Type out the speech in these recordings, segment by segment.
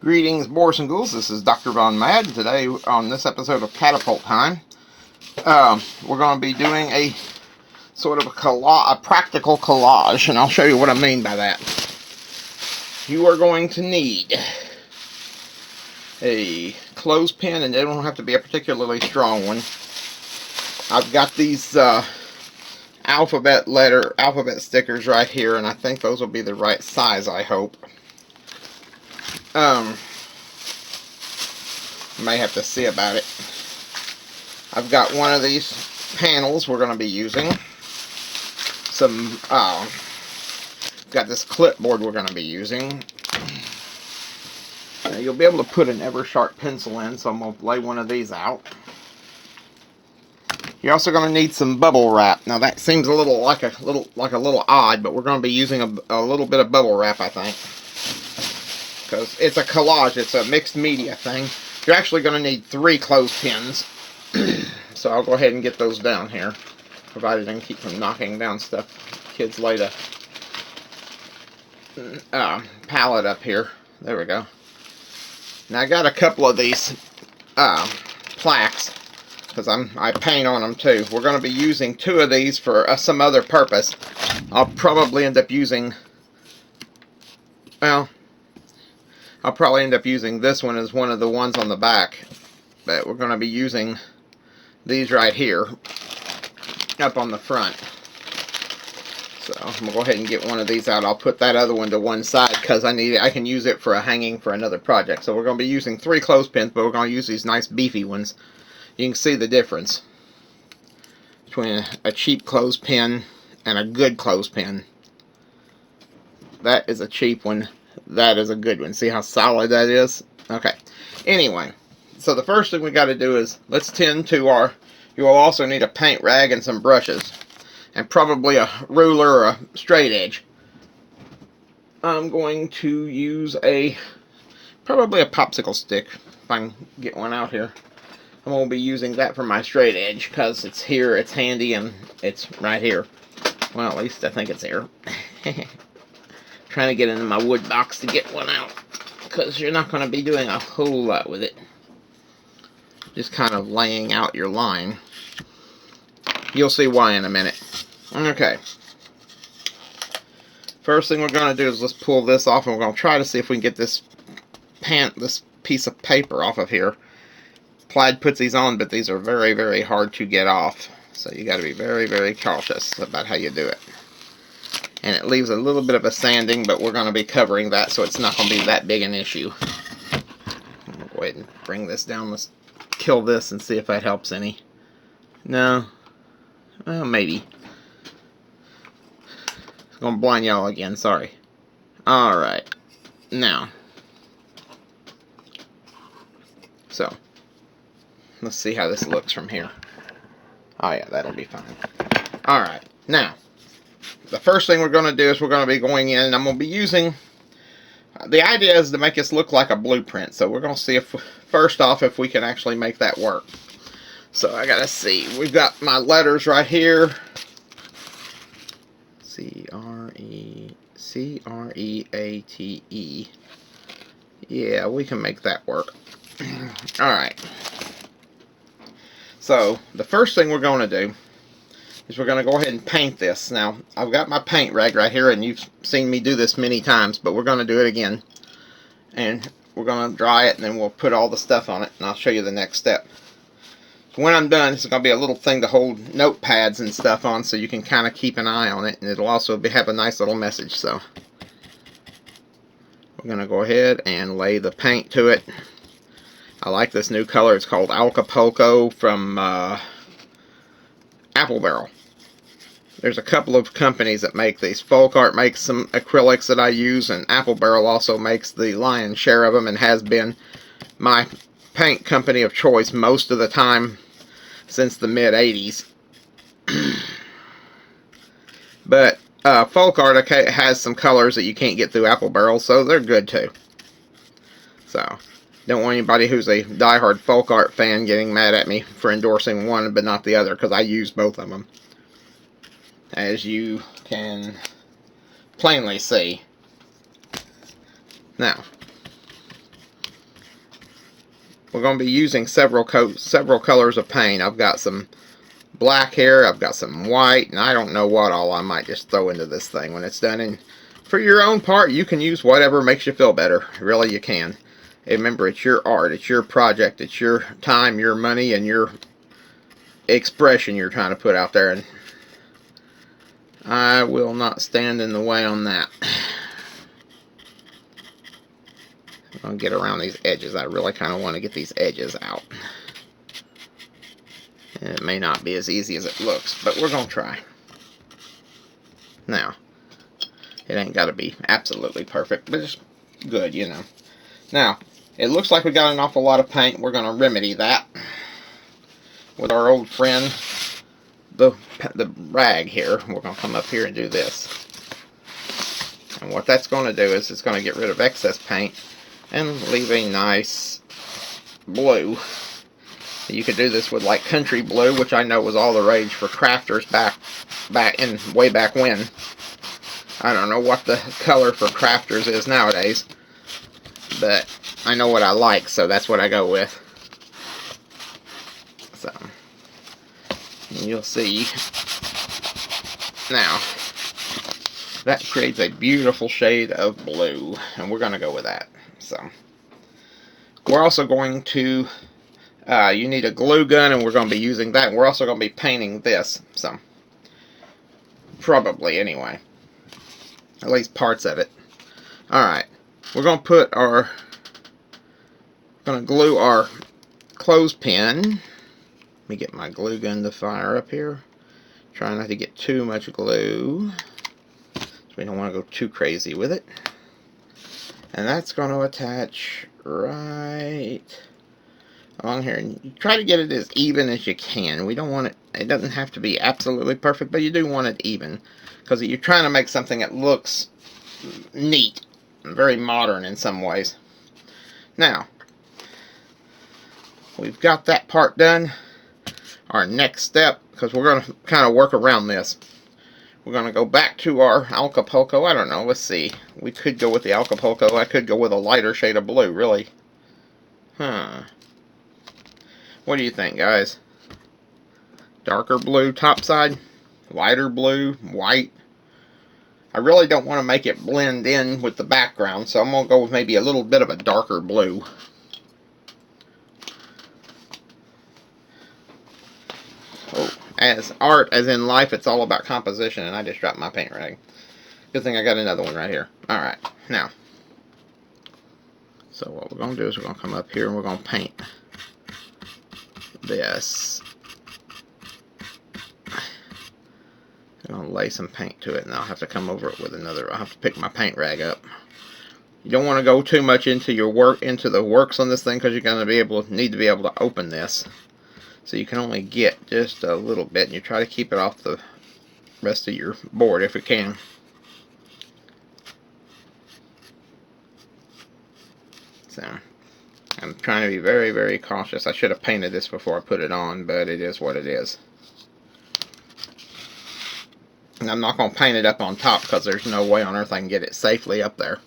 Greetings, boys and ghouls. This is Dr. Von Mad. Today, on this episode of Catapult Time, we're going to be doing a sort of a practical collage, and I'll show you what I mean by that. You are going to need a clothespin, and they don't have to be a particularly strong one. I've got these alphabet stickers right here, and I think those will be the right size, I hope. May have to see about it. I've got one of these panels we're going to be using. Got this clipboard we're going to be using. You'll be able to put an ever-sharp pencil in, so I'm going to lay one of these out. You're also going to need some bubble wrap. Now that seems a little odd, but we're going to be using a little bit of bubble wrap, I think, because it's a collage. It's a mixed media thing. You're actually going to need 3 clothespins, so I'll go ahead and get those down here, provided I can keep from knocking down stuff. Kids laid a pallet up here. There we go. Now I got a couple of these plaques, because I paint on them too. We're going to be using 2 of these for some other purpose. I'll probably end up using, I'll probably end up using this one as one of the ones on the back, but we're going to be using these right here up on the front. So I'm going to go ahead and get one of these out. I'll put that other one to one side because I can use it for a hanging for another project. So we're going to be using 3 clothespins, but we're going to use these nice beefy ones. You can see the difference between a cheap clothespin and a good clothespin. That is a cheap one. That is a good one. See how solid that is? Okay. Anyway, so the first thing we got to do is let's tend to our... You will also need a paint rag and some brushes, and probably a ruler or a straight edge. I'm going to use probably a popsicle stick, if I can get one out here. I'm going to be using that for my straight edge because it's here, it's handy, and it's right here. Well, at least I think it's here. Trying to get into my wood box to get one out, because you're not going to be doing a whole lot with it. Just kind of laying out your line. You'll see why in a minute. Okay. First thing we're going to do is let's pull this off, and we're going to try to see if we can get this piece of paper off of here. Plaid puts these on, but these are very, very hard to get off. So you got to be very, very cautious about how you do it. And it leaves a little bit of a sanding, but we're going to be covering that, so it's not going to be that big an issue. I'm going to go ahead and bring this down. Let's kill this and see if that helps any. No. Well, maybe. I'm going to blind y'all again, sorry. Alright. Now. So. Let's see how this looks from here. Oh yeah, that'll be fine. Alright. Now. The first thing we're going to do is we're going to be going in, and I'm going to be using... The idea is to make this look like a blueprint, so we're going to see if, first off, if we can actually make that work. So I got to see. We've got my letters right here. C-R-E-A-T-E. Yeah, we can make that work. Alright. So, the first thing we're going to do is we're going to go ahead and paint this. Now, I've got my paint rag right here, and you've seen me do this many times, but we're going to do it again. And we're going to dry it, and then we'll put all the stuff on it, and I'll show you the next step. So when I'm done, it's going to be a little thing to hold notepads and stuff on, so you can kind of keep an eye on it, and it'll also have a nice little message. So we're going to go ahead and lay the paint to it. I like this new color. It's called Acapulco from Apple Barrel. There's a couple of companies that make these. Folk Art makes some acrylics that I use, and Apple Barrel also makes the lion's share of them and has been my paint company of choice most of the time since the mid-80s. But Folk Art has some colors that you can't get through Apple Barrel, so they're good too. So, don't want anybody who's a diehard Folk Art fan getting mad at me for endorsing one but not the other, because I use both of them. As you can plainly see. Now, we're going to be using several colors of paint. I've got some black here, I've got some white, and I don't know what all I might just throw into this thing when it's done. And for your own part, you can use whatever makes you feel better. Really, you can. And remember, it's your art, it's your project, it's your time, your money, and your expression you're trying to put out there. And I will not stand in the way on that. I'm going to get around these edges. I really kind of want to get these edges out. And it may not be as easy as it looks, but we're going to try. Now, it ain't got to be absolutely perfect, but it's good, you know. Now, it looks like we got an awful lot of paint. We're going to remedy that with our old friend, the rag here. We're going to come up here and do this. And what that's going to do is it's going to get rid of excess paint and leave a nice blue. You could do this with like country blue, which I know was all the rage for crafters way back when. I don't know what the color for crafters is nowadays, but I know what I like, so that's what I go with. So you'll see now that creates a beautiful shade of blue, and we're going to go with that. So we're also going to you need a glue gun, and we're going to be using that. We're also going to be painting this, so probably anyway, at least parts of it. Alright, we're going to glue our clothespin. Let me get my glue gun to fire up here. Try not to get too much glue, so we don't want to go too crazy with it. And that's going to attach right along here. And you try to get it as even as you can. We don't want it, it doesn't have to be absolutely perfect, but you do want it even, because you're trying to make something that looks neat, very modern in some ways. Now, we've got that part done. Our next step, because we're going to kind of work around this, we're going to go back to our Acapulco. I don't know, let's see. We could go with the Acapulco. I could go with a lighter shade of blue, really. What do you think, guys? Darker blue topside? Lighter blue? White? I really don't want to make it blend in with the background, so I'm going to go with maybe a little bit of a darker blue. Oh, as art, as in life, it's all about composition, and I just dropped my paint rag. Good thing I got another one right here. Alright, now, so what we're going to do is we're going to come up here and we're going to paint this. I'm going to lay some paint to it, and I'll have to come over it with another. I'll have to pick my paint rag up. You don't want to go too much into your work, into the works on this thing, because you're going to need to be able to open this. So you can only get just a little bit, and you try to keep it off the rest of your board if you can. So I'm trying to be very, very cautious. I should have painted this before I put it on, but it is what it is. And I'm not going to paint it up on top, because there's no way on earth I can get it safely up there.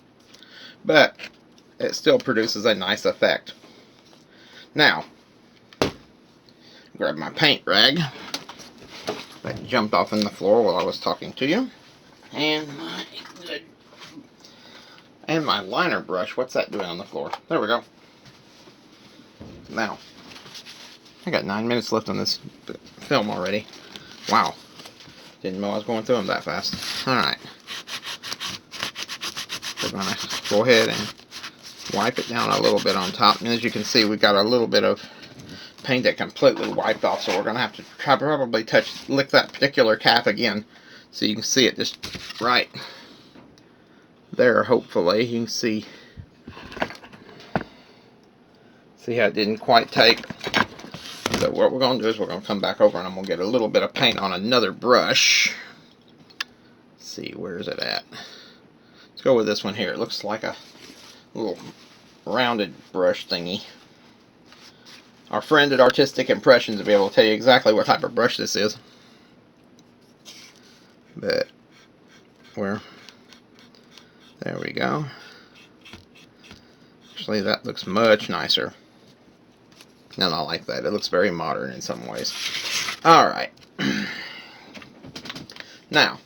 But it still produces a nice effect. Now, grab my paint rag that jumped off in the floor while I was talking to you, and my liner brush. What's that doing on the floor? There we go. Now, I got 9 minutes left on this film already. Wow, didn't know I was going through them that fast. Alright, we're going to go ahead and wipe it down a little bit on top, and as you can see, we got a little bit of paint that completely wiped off, so we're going to have to probably lick that particular cap again, so you can see it just right there. Hopefully you can see how it didn't quite take. So what we're going to do is we're going to come back over, and I'm going to get a little bit of paint on another brush. Let's see, where is it at? Let's go with this one here. It looks like a little rounded brush thingy. Our friend at Artistic Impressions will be able to tell you exactly what type of brush this is. But there we go. Actually, that looks much nicer. And I like that. It looks very modern in some ways. Alright. Now,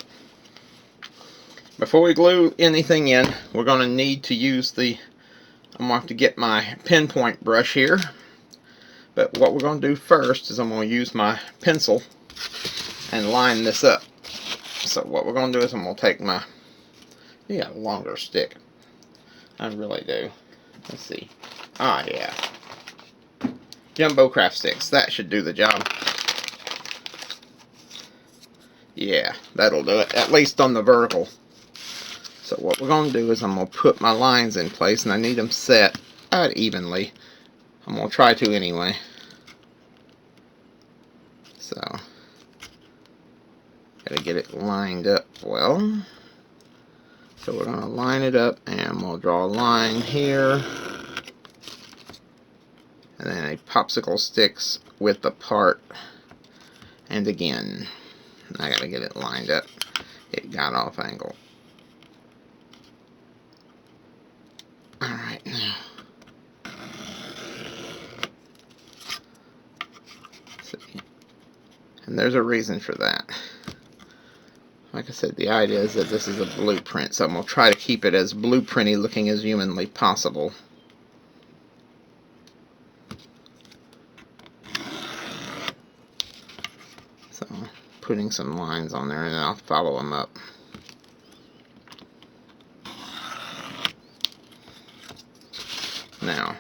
before we glue anything in, we're going to need to use the... I'm going to have to get my pinpoint brush here. But what we're going to do first is I'm going to use my pencil and line this up. So what we're going to do is I'm going to take my... You got a longer stick. I really do. Let's see. Ah, yeah. Jumbo craft sticks. That should do the job. Yeah, that'll do it. At least on the vertical. So what we're going to do is I'm going to put my lines in place, and I need them set out evenly. I'm going to try to anyway. So, gotta get it lined up well. So we're going to line it up, and we'll draw a line here. And then a popsicle sticks width apart. And again, I gotta get it lined up. It got off angle. Alright, now. See. And there's a reason for that. Like I said, the idea is that this is a blueprint, so I'm going to try to keep it as blueprinty looking as humanly possible. So, putting some lines on there, and then I'll follow them up. Now,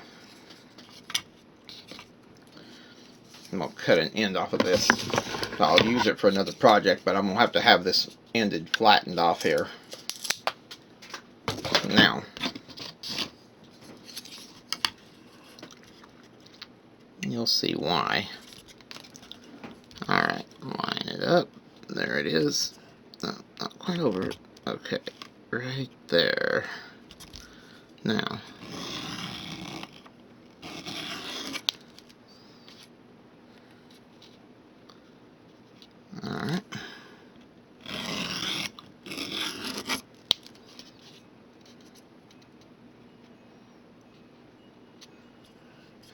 I'm going to cut an end off of this. I'll use it for another project, but I'm going to have this ended flattened off here. Now, you'll see why. Alright, line it up. There it is. No, not quite over. Okay, right there. Now, alright.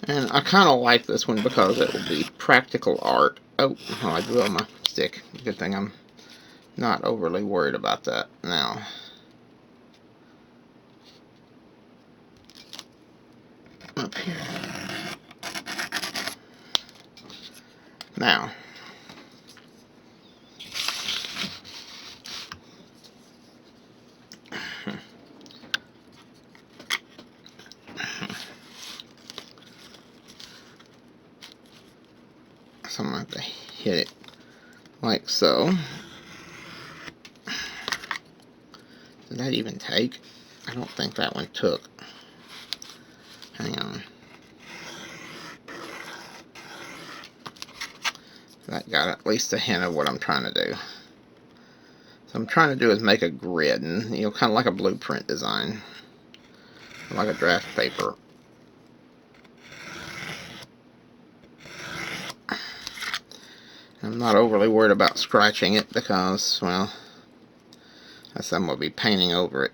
And I kind of like this one because it will be practical art. Oh, I drew on my stick. Good thing I'm not overly worried about that now. Up here. Now, so I'm going to have to hit it like so. Did that even take? I don't think that one took. Hang on. That got at least a hint of what I'm trying to do. So I'm trying to do is make a grid, and you know, kind of like a blueprint design, like a draft paper. I'm not overly worried about scratching it because, well, I said I'm going to be painting over it.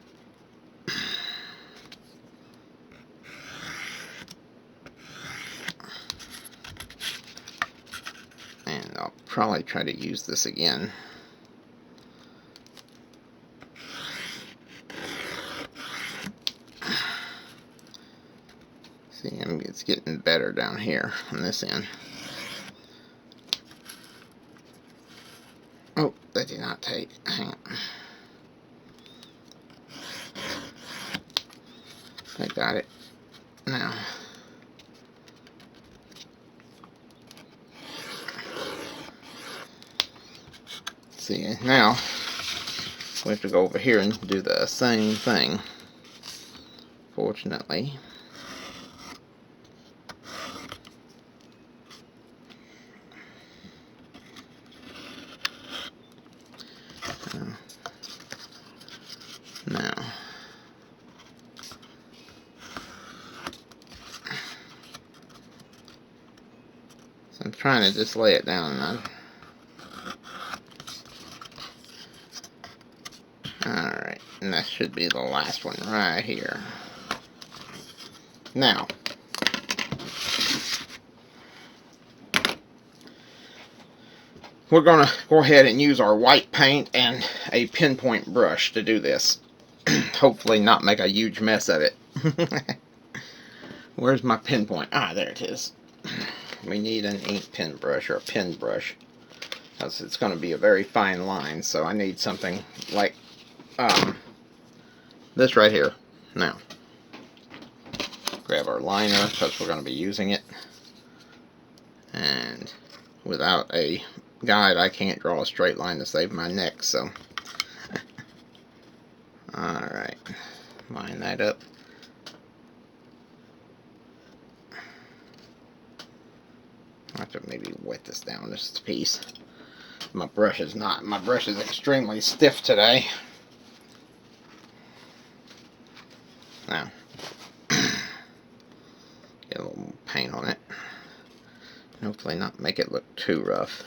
And I'll probably try to use this again. See, it's getting better down here on this end. Oh, that did not take. Hang on. I got it. Now. See, now we have to go over here and do the same thing. Fortunately. Now, so I'm trying to just lay it down now. Alright, and that should be the last one right here. Now, we're going to go ahead and use our white paint and a pinpoint brush to do this. Hopefully not make a huge mess of it. Where's my pinpoint? Ah, there it is. We need an ink pen brush or a pen brush, because it's going to be a very fine line, so I need something like this right here. Now, grab our liner, because we're going to be using it. And without a guide, I can't draw a straight line to save my neck, so. Alright, line that up. I have to maybe wet this down just a piece. My brush is extremely stiff today. Now, get a little more paint on it. Hopefully not make it look too rough.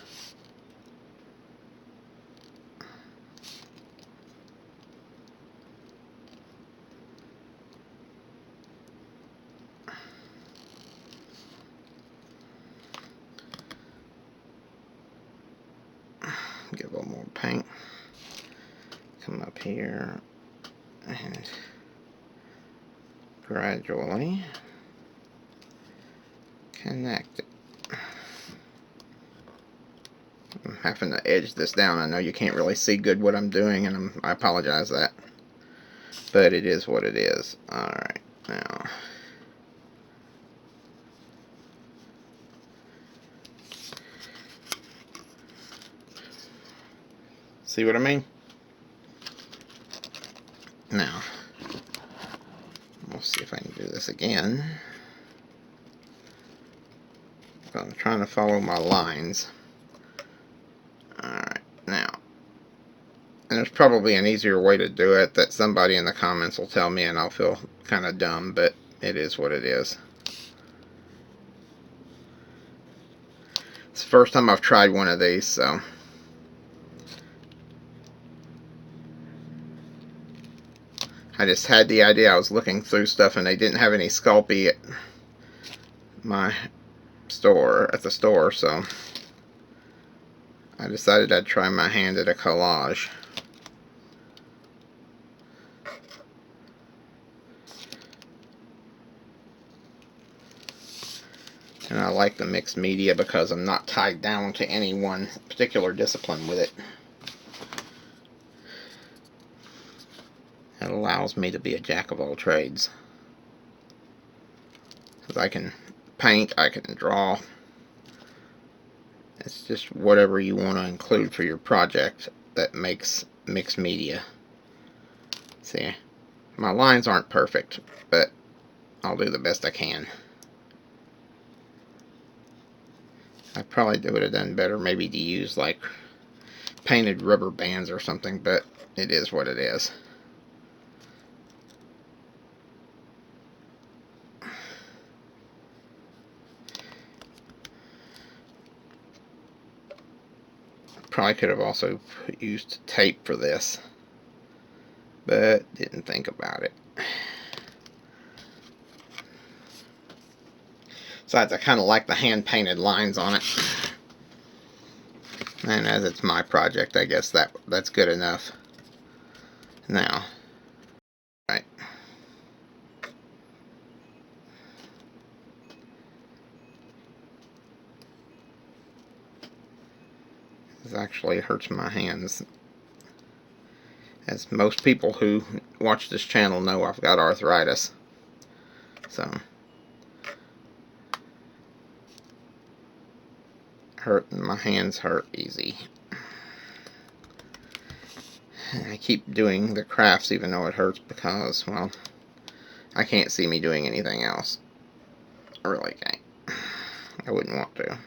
Get a little more paint. Come up here and gradually connect it. I'm having to edge this down. I know you can't really see good what I'm doing, and I apologize for that. But it is what it is. Alright, now. See what I mean? Now, we'll see if I can do this again. I'm trying to follow my lines. Alright, now. And there's probably an easier way to do it that somebody in the comments will tell me, and I'll feel kind of dumb, but it is what it is. It's the first time I've tried one of these, so. I just had the idea. I was looking through stuff and they didn't have any Sculpey at my store, so I decided I'd try my hand at a collage. And I like the mixed media because I'm not tied down to any one particular discipline with it. It allows me to be a jack of all trades. Because I can paint, I can draw. It's just whatever you want to include for your project that makes mixed media. See, my lines aren't perfect, but I'll do the best I can. I probably would have done better maybe to use like painted rubber bands or something, but it is what it is. Probably could have also used tape for this, but didn't think about it. Besides, I kind of like the hand-painted lines on it. And as it's my project, I guess that's good enough. Now, right. This actually hurts my hands. As most people who watch this channel know, I've got arthritis. So, my hands hurt easy. And I keep doing the crafts even though it hurts because, well, I can't see me doing anything else. I really can't. I wouldn't want to.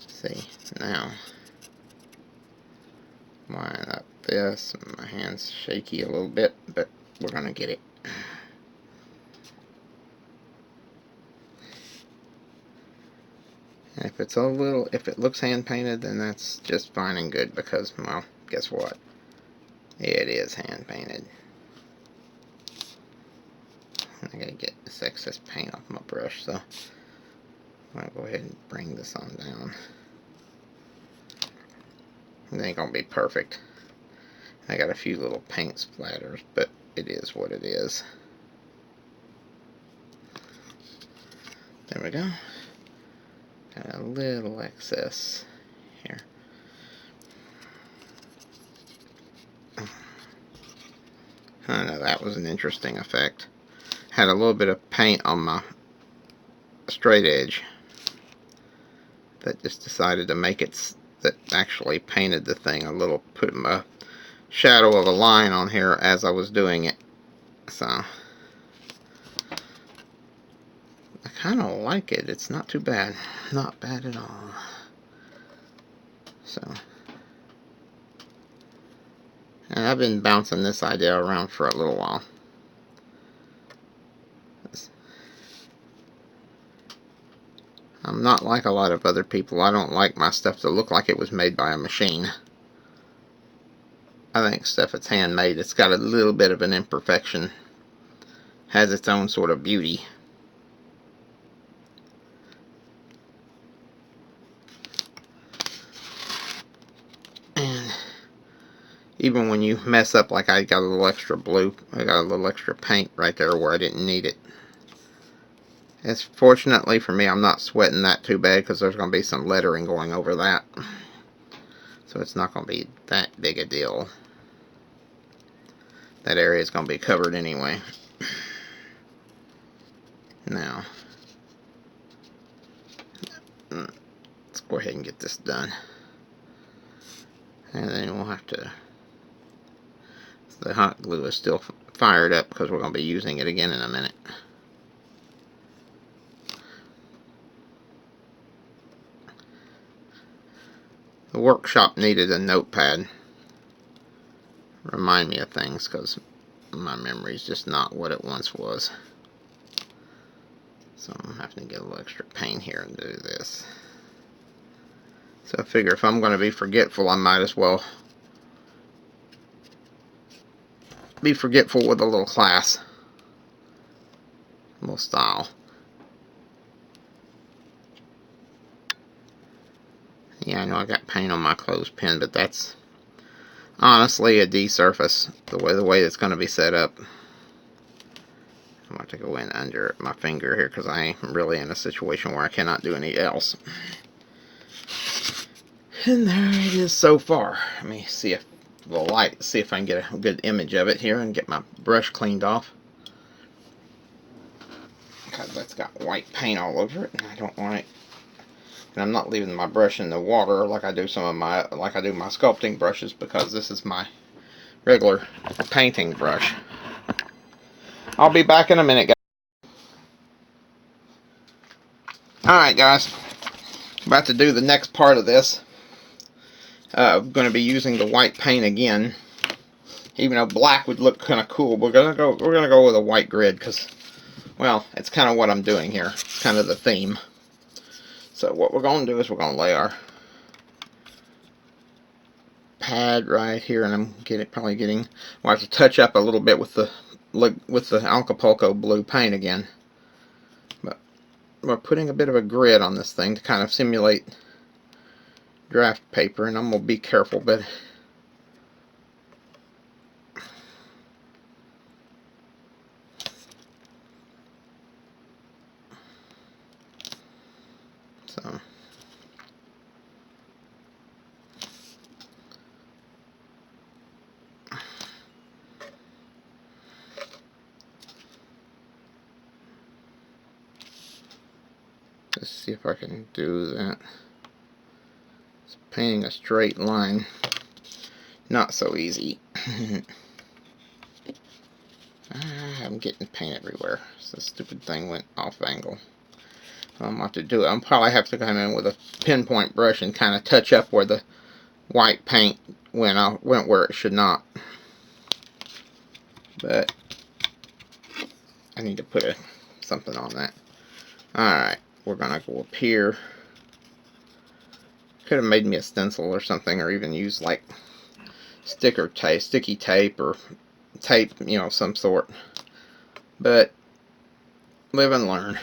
See, now, line up this. My hand's shaky a little bit, but we're going to get it. If it looks hand painted, then that's just fine and good because, well, guess what? It is hand painted. I gotta get this excess paint off my brush, so I'm gonna go ahead and bring this on down. It ain't gonna be perfect. I got a few little paint splatters, but it is what it is. There we go. Got a little excess here. I know that was an interesting effect. Had a little bit of paint on my straight edge that just decided to make it, that actually painted the thing a little, put a shadow of a line on here as I was doing it. So I kind of like it. It's not too bad. Not bad at all. So, and I've been bouncing this idea around for a little while. I'm not like a lot of other people. I don't like my stuff to look like it was made by a machine. I think stuff that's handmade, it's got a little bit of an imperfection. Has its own sort of beauty. And even when you mess up, like I got a little extra blue, I got a little extra paint right there where I didn't need it. It's fortunately for me, I'm not sweating that too bad because there's going to be some lettering going over that. So it's not going to be that big a deal. That area is going to be covered anyway. Now, let's go ahead and get this done. And then we'll have to... The hot glue is still fired up because we're going to be using it again in a minute. The workshop needed a notepad. Remind me of things because my memory is just not what it once was. So I'm having to get a little extra paint here and do this. So I figure if I'm going to be forgetful, I might as well be forgetful with a little class. A little style. Yeah, I know I got paint on my clothespin, but that's honestly a D surface, the way it's going to be set up. I'm going to go in under my finger here because I am really in a situation where I cannot do anything else. And there it is so far. Let me see if the light, see if I can get a good image of it here and get my brush cleaned off. Because that's got white paint all over it, and I don't want it. And I'm not leaving my brush in the water like I do some of my, like I do my sculpting brushes, because this is my regular painting brush. I'll be back in a minute, guys. Alright, guys. About to do the next part of this. I'm going to be using the white paint again. Even though black would look kind of cool, we're gonna go with a white grid because, well, it's kind of what I'm doing here. It's kind of the theme. So what we're going to do is we're going to lay our pad right here, and I'm probably getting. We'll have to touch up a little bit with the Acapulco blue paint again. But we're putting a bit of a grid on this thing to kind of simulate draft paper, and I'm gonna be careful, but so let's see if I can do that. It's painting a straight line, not so easy. I'm getting paint everywhere. So the stupid thing went off angle. I'm about to do it. I'll probably have to come in with a pinpoint brush and kind of touch up where the white paint went where it should not. But I need to put something on that. Alright, we're gonna go up here. Could have made me a stencil or something, or even use like sticky tape or tape, you know, some sort. But live and learn.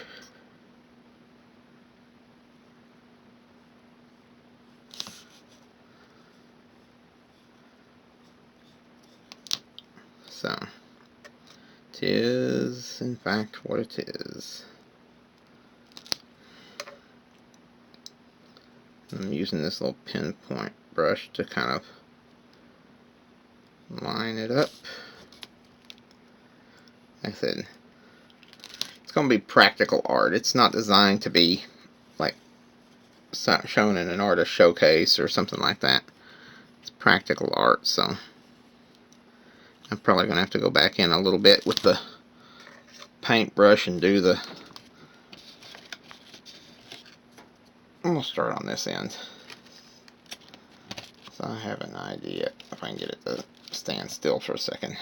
So, it is, in fact, what it is. I'm using this little pinpoint brush to kind of line it up. Like I said, it's going to be practical art. It's not designed to be like shown in an artist showcase or something like that. It's practical art, so I'm probably going to have to go back in a little bit with the paintbrush and do the... I'm going to start on this end. So I have an idea if I can get it to stand still for a second.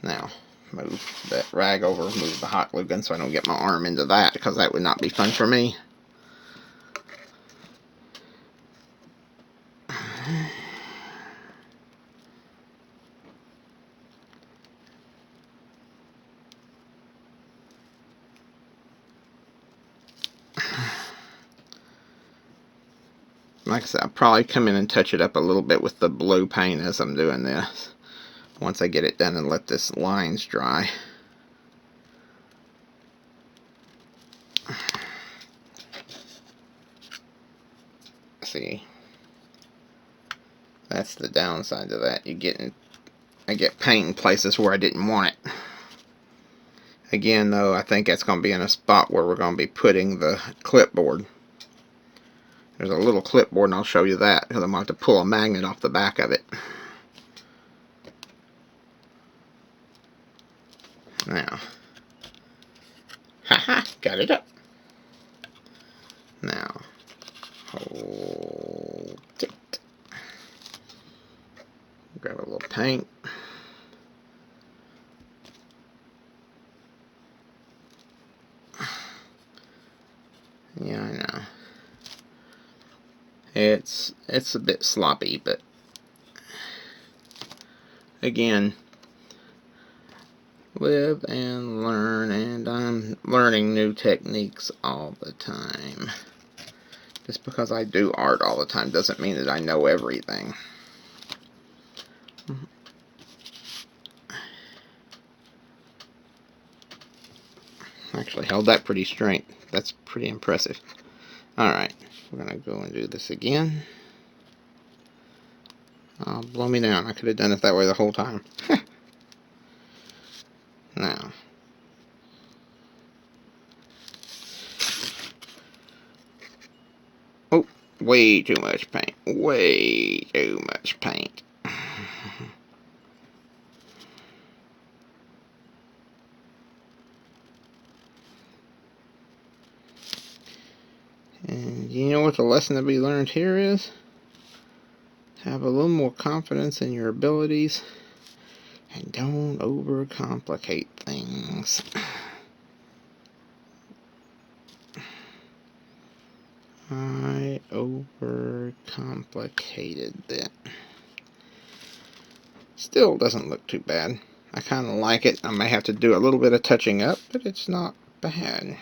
Now, move that rag over, move the hot glue gun so I don't get my arm into that, because that would not be fun for me. Like I said, I'll probably come in and touch it up a little bit with the blue paint as I'm doing this. Once I get it done and let this lines dry. See, that's the downside to that. I get paint in places where I didn't want it. Again, though, I think that's going to be in a spot where we're going to be putting the clipboard. There's a little clipboard, and I'll show you that, because I'm going to have to pull a magnet off the back of it. Now, haha, got it up. Now, hold it. Grab a little paint. Yeah, I know. It's a bit sloppy, but again, live and learn, and I'm learning new techniques all the time. Just because I do art all the time doesn't mean that I know everything. Actually held that pretty straight. That's pretty impressive. Alright, we're going to go and do this again. Oh, blow me down. I could have done it that way the whole time. Now. Oh, way too much paint. Way too much paint. And you know what the lesson to be learned here is? Have a little more confidence in your abilities and don't overcomplicate things. I overcomplicated that. Still doesn't look too bad. I kind of like it. I may have to do a little bit of touching up, but it's not bad.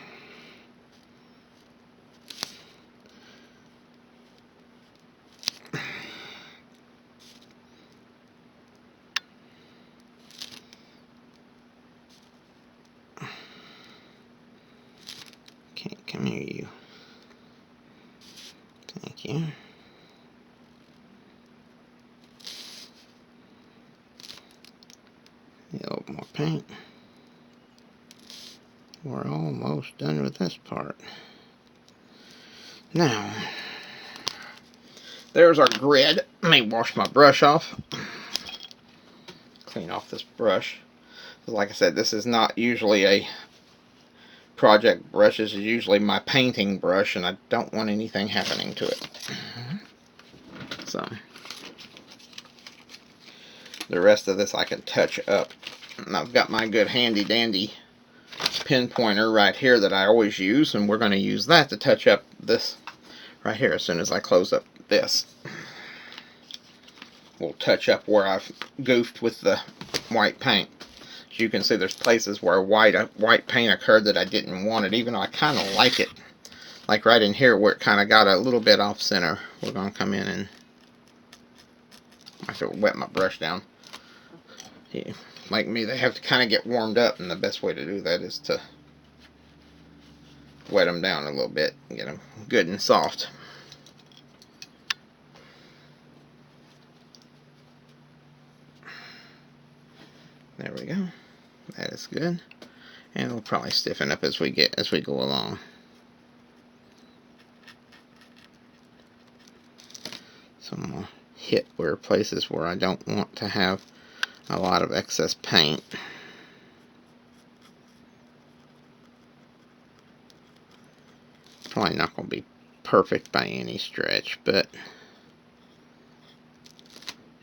Okay, come here, you. Thank you. A little more paint. We're almost done with this part. Now, there's our grid. Let me wash my brush off. Clean off this brush. Like I said, this is not usually a project brush. This is usually my painting brush, and I don't want anything happening to it. So, the rest of this I can touch up. And I've got my good handy dandy pin pointer right here that I always use, and we're going to use that to touch up this right here as soon as I close up this. We'll touch up where I've goofed with the white paint. As you can see, there's places where white paint occurred that I didn't want it, even though I kind of like it. Like right in here where it kind of got a little bit off center. We're going to come in and I have to wet my brush down. Yeah, like me, they have to kind of get warmed up, and the best way to do that is to wet them down a little bit and get them good and soft. There we go. That is good. And it'll probably stiffen up as we go along. So I'm going to hit where places where I don't want to have a lot of excess paint. Probably not going to be perfect by any stretch, but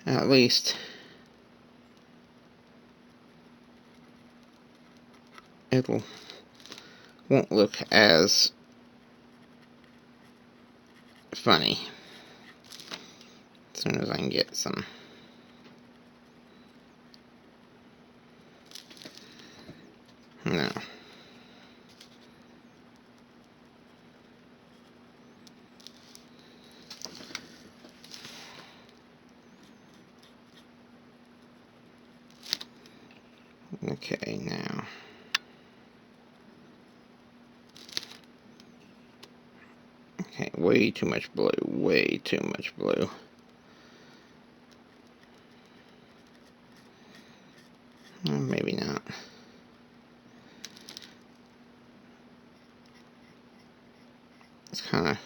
at least it won't look as funny as soon as I can get some. No. Okay, now. Okay, way too much blue, way too much blue. Maybe not. It's kind of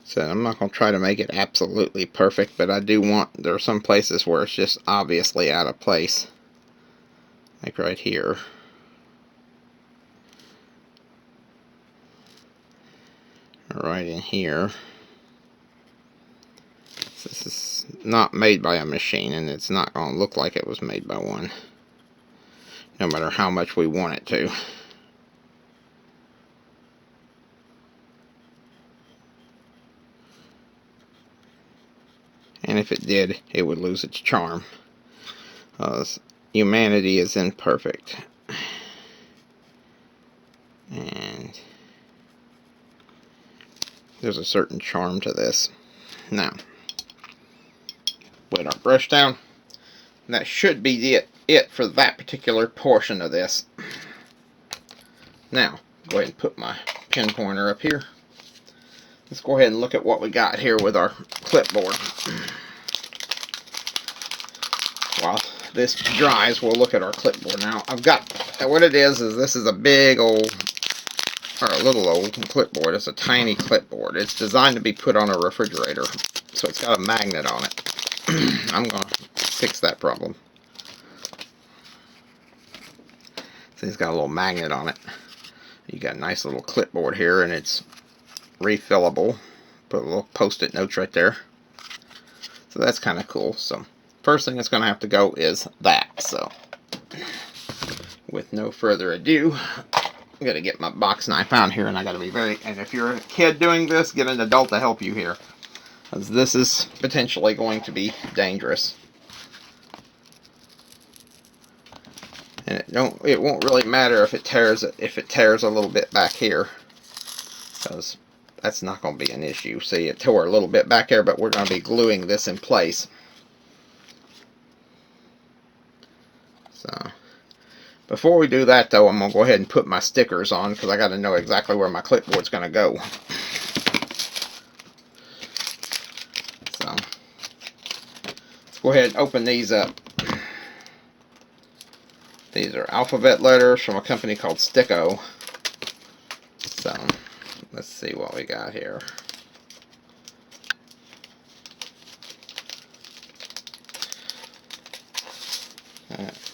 so I'm not going to try to make it absolutely perfect, but I do want, there are some places where it's just obviously out of place. Like right here. Right in here. This is not made by a machine, and it's not going to look like it was made by one, no matter how much we want it to. And if it did, it would lose its charm. Humanity is imperfect. And there's a certain charm to this. Now, wet our brush down. And that should be it for that particular portion of this. Now, go ahead and put my pen pointer up here. Let's go ahead and look at what we got here with our clipboard. While this dries, we'll look at our clipboard. Now, I've got, what it is this is a big old, or a little old clipboard. It's a tiny clipboard. It's designed to be put on a refrigerator. So it's got a magnet on it. I'm going to fix that problem. So it's got a little magnet on it. You got a nice little clipboard here, and it's refillable. Put a little post-it notes right there. So that's kind of cool. So first thing that's going to have to go is that. So with no further ado, I'm going to get my box knife out here, and I got to be very, and if you're a kid doing this, get an adult to help you here, because this is potentially going to be dangerous. And it won't really matter if it tears a little bit back here, because that's not going to be an issue. See, it tore a little bit back there, but we're going to be gluing this in place. So before we do that, though, I'm going to go ahead and put my stickers on, because I got to know exactly where my clipboard's going to go. So let's go ahead and open these up. These are alphabet letters from a company called Sticko. So let's see what we got here.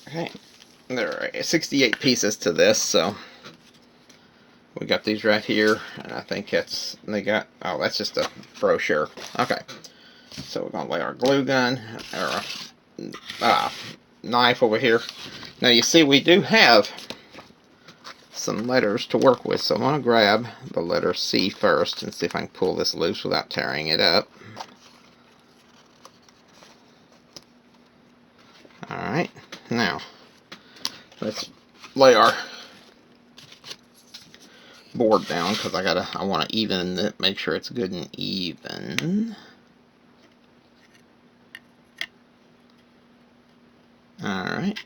Okay, there are 68 pieces to this, so we got these right here, and I think that's, they got, oh, that's just a brochure. Okay, so we're going to lay our glue gun, or knife over here. Now you see we do have some letters to work with. So I'm going to grab the letter C first and see if I can pull this loose without tearing it up. Alright, now let's lay our board down because I want to even it, make sure it's good and even. Alright.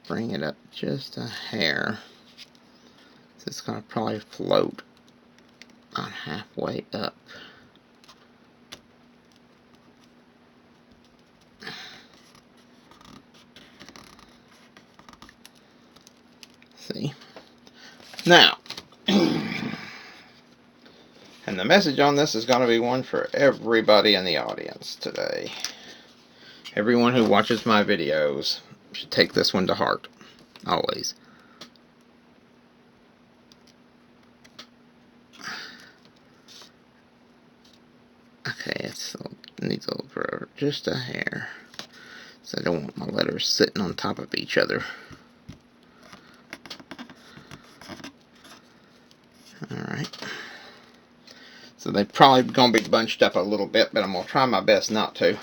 Bring it up just a hair. It's going to probably float about halfway up. See? Now, and the message on this is going to be one for everybody in the audience today. Everyone who watches my videos should take this one to heart, always. Okay, it needs a little further, just a hair. So I don't want my letters sitting on top of each other. Alright. So they're probably going to be bunched up a little bit, but I'm going to try my best not to.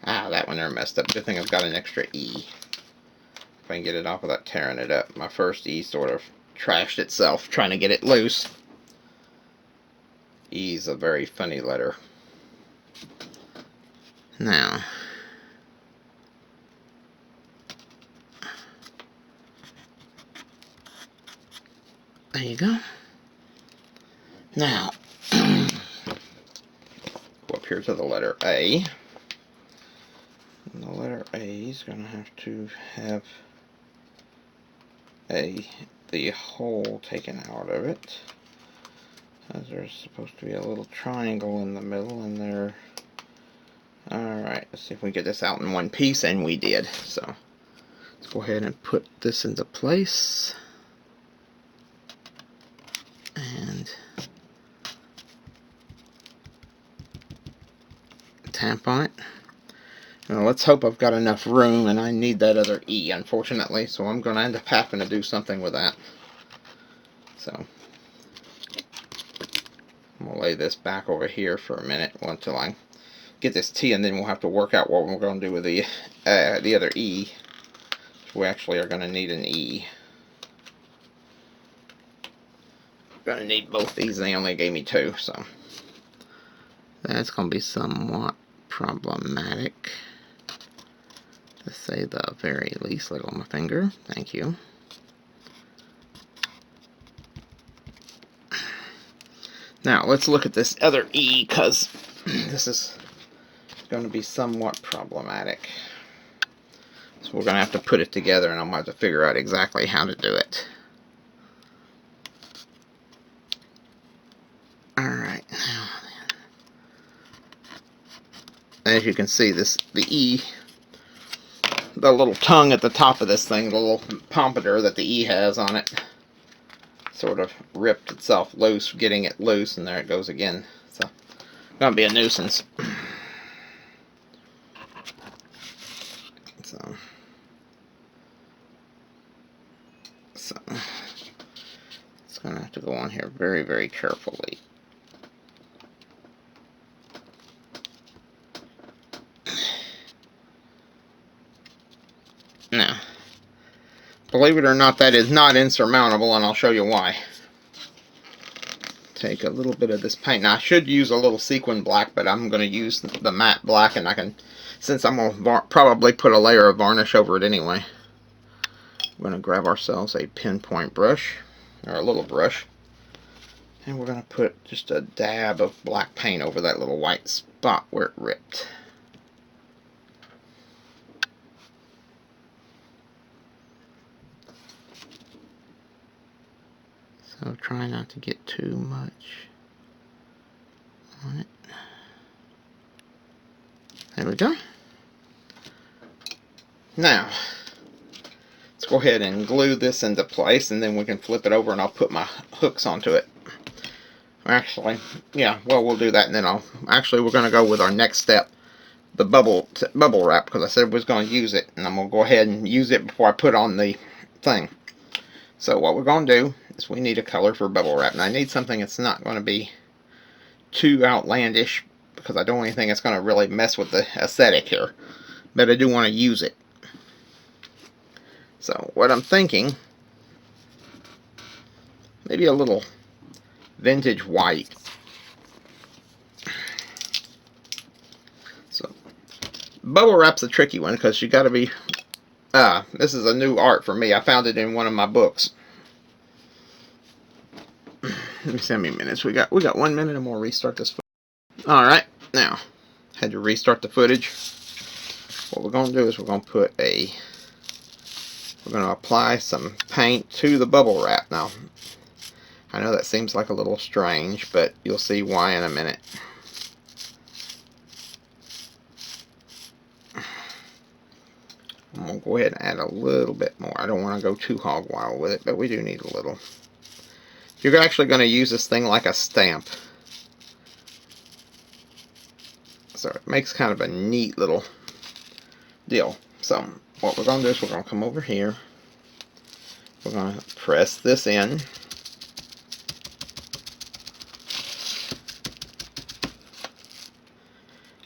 Ah, that one there messed up. Good thing I've got an extra E. If I can get it off without tearing it up. My first E sort of trashed itself trying to get it loose. E's a very funny letter. Now, there you go. Now, go up here to the letter A. And the letter A is going to have to have the hole taken out of it. As there's supposed to be a little triangle in the middle, and there. Alright, let's see if we get this out in one piece, and we did. So, let's go ahead and put this into place. And tap on it. Now let's hope I've got enough room, and I need that other E, unfortunately, so I'm going to end up having to do something with that. So, I'm going to lay this back over here for a minute until I get this T, and then we'll have to work out what we're going to do with the other E. We actually are going to need an E. We're going to need both these, and they only gave me two, so that's going to be somewhat problematic, to say the very least. Let go of my finger. Thank you. Now, let's look at this other E, because this is going to be somewhat problematic. So we're going to have to put it together, and I'm going to have to figure out exactly how to do it. Alright, now then. As you can see, the E, the little tongue at the top of this thing, the little pompadour that the E has on it, sort of ripped itself loose, getting it loose, and there it goes again. So, it's going to be a nuisance. So, it's going to have to go on here very, very carefully. Now, believe it or not, that is not insurmountable, and I'll show you why. Take a little bit of this paint. Now, I should use a little sequin black, but I'm going to use the matte black, and I can, since I'm going to probably put a layer of varnish over it anyway. We're going to grab ourselves a pinpoint brush, or a little brush, and we're going to put just a dab of black paint over that little white spot where it ripped. So try not to get too much on it. There we go. Now, let's go ahead and glue this into place, and then we can flip it over and I'll put my hooks onto it. Actually, yeah, well, we'll do that, and then we're going to go with our next step the bubble wrap, because I said I was going to use it, and I'm going to go ahead and use it before I put on the thing. So what we're going to do is we need a color for bubble wrap, and I need something that's not going to be too outlandish, because I don't want anything that's going to really mess with the aesthetic here, but I do want to use it. So what I'm thinking, maybe a little vintage white. So bubble wrap's a tricky one, because you got to be this is a new art for me. I found it in one of my books. Let me see how many minutes we got. We got 1 minute, and we'll restart this. Alright, now had to restart the footage. What we're going to do is we're going to apply some paint to the bubble wrap. Now I know that seems like a little strange, but you'll see why in a minute. I'm going to go ahead and add a little bit more. I don't want to go too hog wild with it, but we do need a little. You're actually going to use this thing like a stamp. So it makes kind of a neat little deal. So what we're going to do is we're going to come over here. We're going to press this in.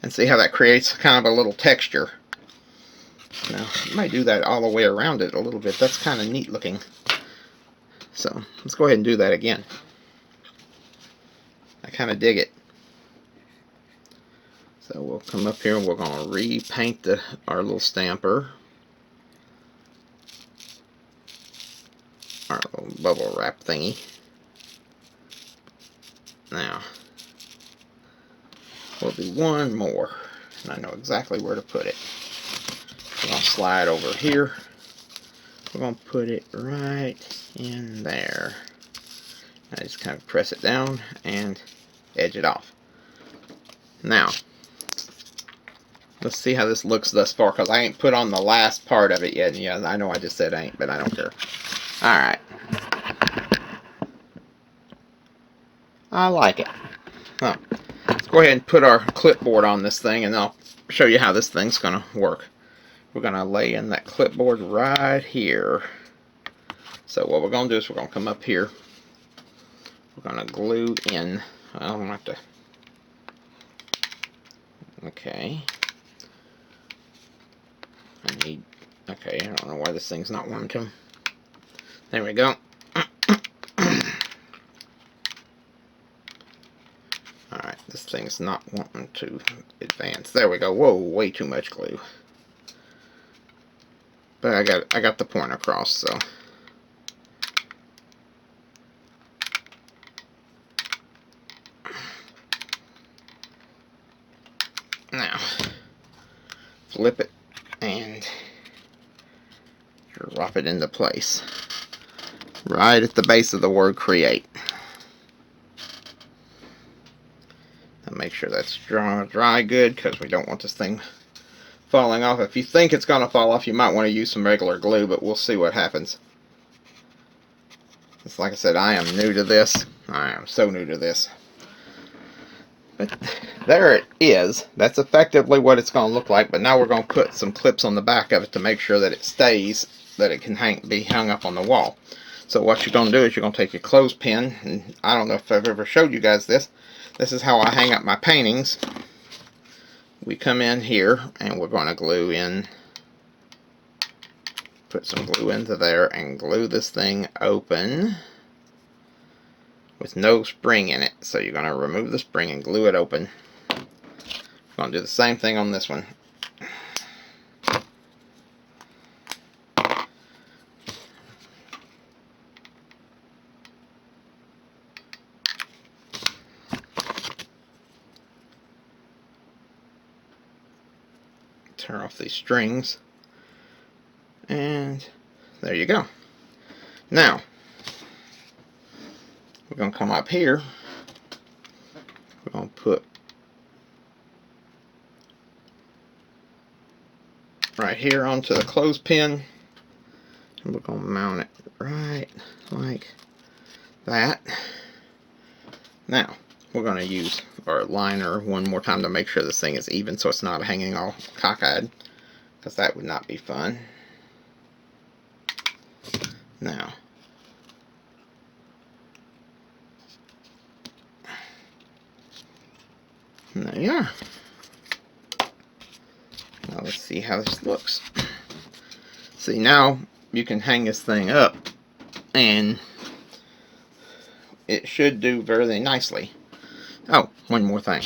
And see how that creates kind of a little texture. Now, you might do that all the way around it a little bit. That's kind of neat looking. So, let's go ahead and do that again. I kind of dig it. So, we'll come up here and we're going to repaint our little stamper. Our little bubble wrap thingy. Now, we'll do one more. And I know exactly where to put it. We're going to slide over here. We're going to put it right in there. I just kind of press it down and edge it off. Now, let's see how this looks thus far, because I ain't put on the last part of it yet. Yeah, I know I just said ain't, but I don't care. Alright. I like it. Oh, let's go ahead and put our clipboard on this thing, and I'll show you how this thing's going to work. We're going to lay in that clipboard right here. So what we're going to do is we're going to come up here. We're going to glue in. I don't have to. Okay. Okay, I don't know why this thing's not wanting to. There we go. Alright, this thing's not wanting to advance. There we go. Whoa, way too much glue. But I got the point across, so. Now, flip it and drop it into place. Right at the base of the word create. And make sure that's dry good, because we don't want this thing falling off. If you think it's going to fall off, you might want to use some regular glue, but we'll see what happens. It's like I said, I am new to this. I am so new to this. But there it is. That's effectively what it's going to look like. But now we're going to put some clips on the back of it to make sure that it stays, that it can be hung up on the wall. So what you're going to do is you're going to take your clothespin, and I don't know if I've ever showed you guys this. This is how I hang up my paintings. We come in here and we're going to glue in, put some glue into there and glue this thing open with no spring in it. So you're going to remove the spring and glue it open. We're going to do the same thing on this one. Tear off these strings, and there you go. Now we're going to come up here. We're going to put right here onto the clothespin, and we're going to mount it right like that. Now we're going to use our liner one more time to make sure this thing is even so it's not hanging all cockeyed, because that would not be fun. Now, there you are. Now let's see how this looks. See, now you can hang this thing up and it should do very nicely. Oh, one more thing.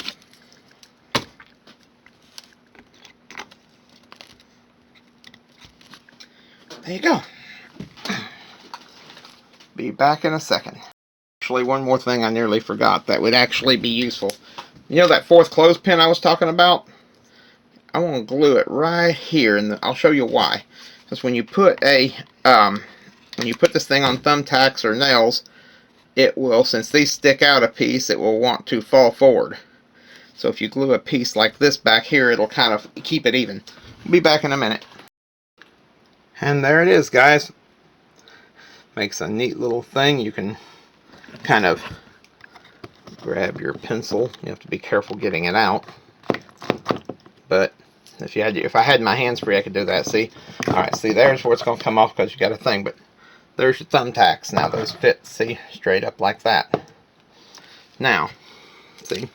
There you go. Be back in a second. Actually, one more thing I nearly forgot that would actually be useful. You know that fourth clothespin I was talking about? I want to glue it right here, and I'll show you why. Because when you put this thing on thumbtacks or nails, it will, since these stick out a piece, it will want to fall forward. So if you glue a piece like this back here, it'll kind of keep it even. We'll be back in a minute. And there it is, guys. Makes a neat little thing. You can kind of grab your pencil. You have to be careful getting it out. But if I had my hands free, I could do that. See? Alright, see, there's where it's going to come off because you got a thing. But there's your thumbtacks. Now those fit, see, straight up like that. Now, see?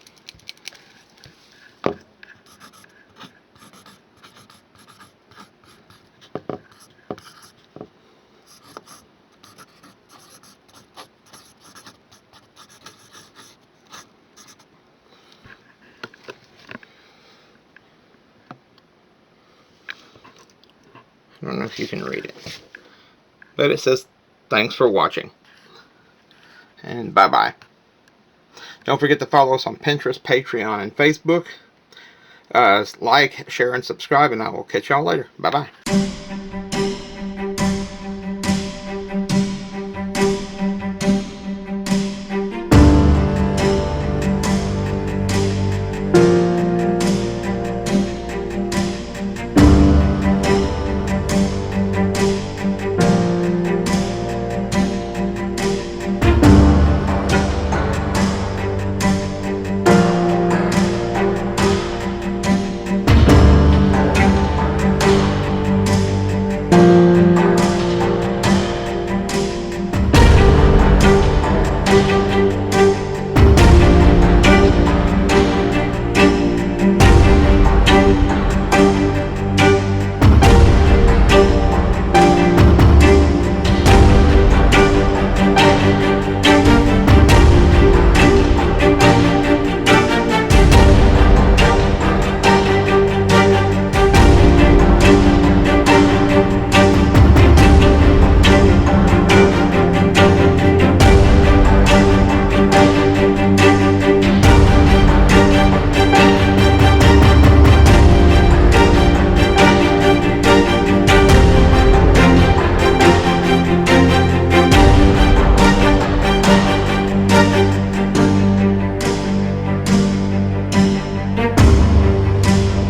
I don't know if you can read it, but it says thanks for watching, and bye bye. Don't forget to follow us on Pinterest, Patreon, and Facebook. Like, share, and subscribe, and I will catch y'all later. Bye bye.